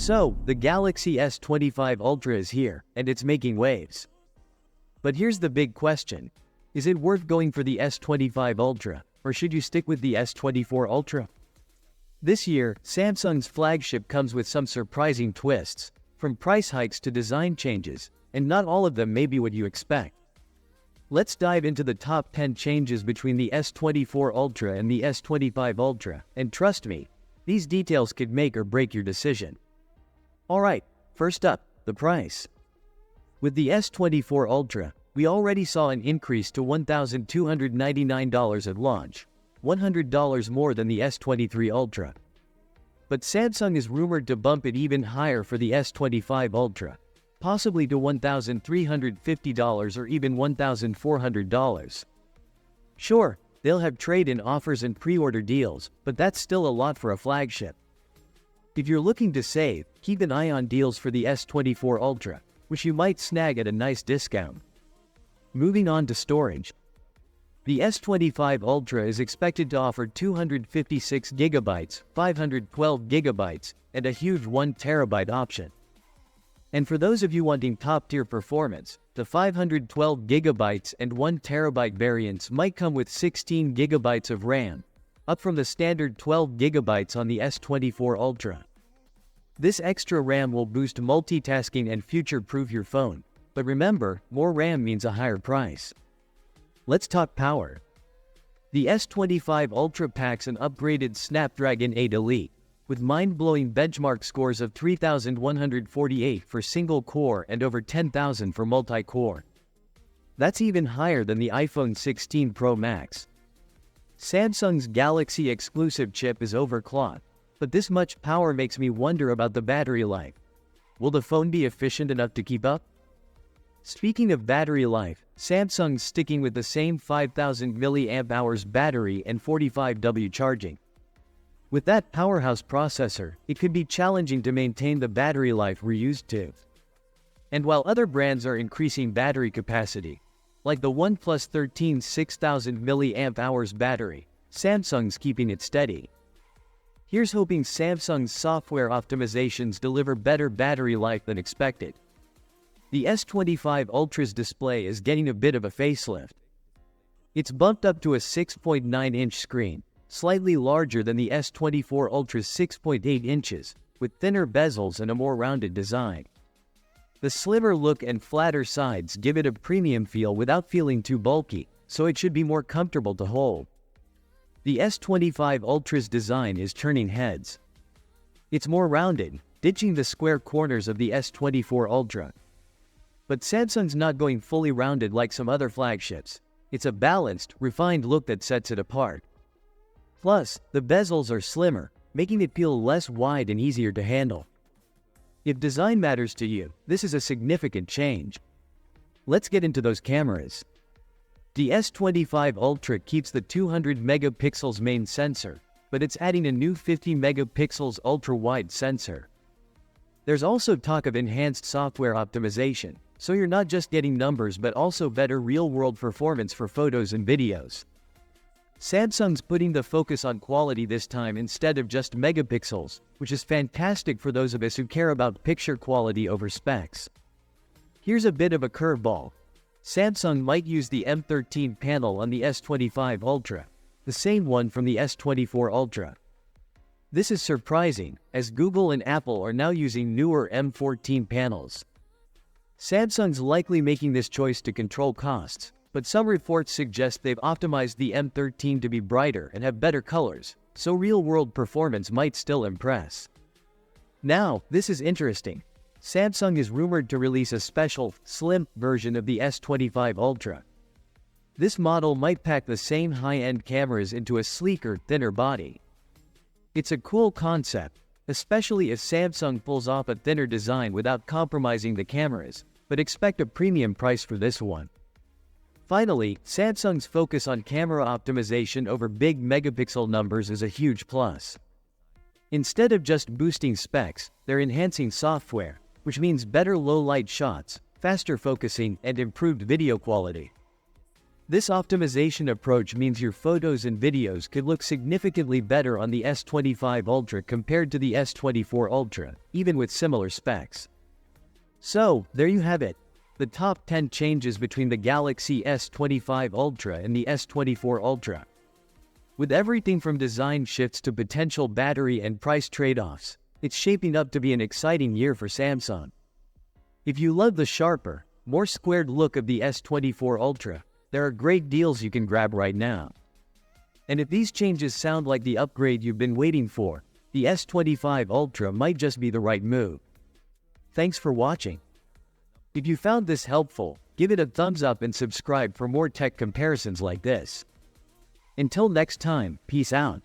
So, the Galaxy S25 Ultra is here, and it's making waves. But here's the big question. Is it worth going for the S25 Ultra, or should you stick with the S24 Ultra? This year, Samsung's flagship comes with some surprising twists, from price hikes to design changes, and not all of them may be what you expect. Let's dive into the top 10 changes between the S24 Ultra and the S25 Ultra, and trust me, these details could make or break your decision. Alright, first up, the price. With the S24 Ultra, we already saw an increase to $1,299 at launch, $100 more than the S23 Ultra. But Samsung is rumored to bump it even higher for the S25 Ultra, possibly to $1,350 or even $1,400. Sure, they'll have trade-in offers and pre-order deals, but that's still a lot for a flagship. If you're looking to save, keep an eye on deals for the S24 Ultra, which you might snag at a nice discount. Moving on to storage. The S25 Ultra is expected to offer 256GB, 512GB, and a huge 1TB option. And for those of you wanting top-tier performance, the 512GB and 1TB variants might come with 16GB of RAM, up from the standard 12GB on the S24 Ultra. This extra RAM will boost multitasking and future-proof your phone, but remember, more RAM means a higher price. Let's talk power. The S25 Ultra packs an upgraded Snapdragon 8 Elite, with mind-blowing benchmark scores of 3,148 for single-core and over 10,000 for multi-core. That's even higher than the iPhone 16 Pro Max. Samsung's Galaxy exclusive chip is overclocked, but this much power makes me wonder about the battery life. Will the phone be efficient enough to keep up? Speaking of battery life, Samsung's sticking with the same 5,000 mAh battery and 45W charging. With that powerhouse processor, it could be challenging to maintain the battery life we're used to. And while other brands are increasing battery capacity, like the OnePlus 13's 6,000 mAh battery, Samsung's keeping it steady. Here's hoping Samsung's software optimizations deliver better battery life than expected. The S25 Ultra's display is getting a bit of a facelift. It's bumped up to a 6.9-inch screen, slightly larger than the S24 Ultra's 6.8 inches, with thinner bezels and a more rounded design. The slimmer look and flatter sides give it a premium feel without feeling too bulky, so it should be more comfortable to hold. The S25 Ultra's design is turning heads. It's more rounded, ditching the square corners of the S24 Ultra. But Samsung's not going fully rounded like some other flagships. It's a balanced, refined look that sets it apart. Plus, the bezels are slimmer, making it feel less wide and easier to handle. If design matters to you, this is a significant change. Let's get into those cameras. The S25 Ultra keeps the 200 megapixels main sensor, but it's adding a new 50 megapixels ultra-wide sensor. There's also talk of enhanced software optimization, so you're not just getting numbers but also better real-world performance for photos and videos. Samsung's putting the focus on quality this time instead of just megapixels, which is fantastic for those of us who care about picture quality over specs. Here's a bit of a curveball. Samsung might use the M13 panel on the S25 Ultra, the same one from the S24 Ultra. This is surprising, as Google and Apple are now using newer M14 panels. Samsung's likely making this choice to control costs, but some reports suggest they've optimized the M13 to be brighter and have better colors, so real-world performance might still impress. Now, this is interesting. Samsung is rumored to release a special, slim version of the S25 Ultra. This model might pack the same high-end cameras into a sleeker, thinner body. It's a cool concept, especially if Samsung pulls off a thinner design without compromising the cameras, but expect a premium price for this one. Finally, Samsung's focus on camera optimization over big megapixel numbers is a huge plus. Instead of just boosting specs, they're enhancing software, which means better low-light shots, faster focusing, and improved video quality. This optimization approach means your photos and videos could look significantly better on the S25 Ultra compared to the S24 Ultra, even with similar specs. So, there you have it. The top 10 changes between the Galaxy S25 Ultra and the S24 Ultra. With everything from design shifts to potential battery and price trade-offs, it's shaping up to be an exciting year for Samsung. If you love the sharper, more squared look of the S24 Ultra, there are great deals you can grab right now. And if these changes sound like the upgrade you've been waiting for, the S25 Ultra might just be the right move. Thanks for watching. If you found this helpful, give it a thumbs up and subscribe for more tech comparisons like this. Until next time, peace out.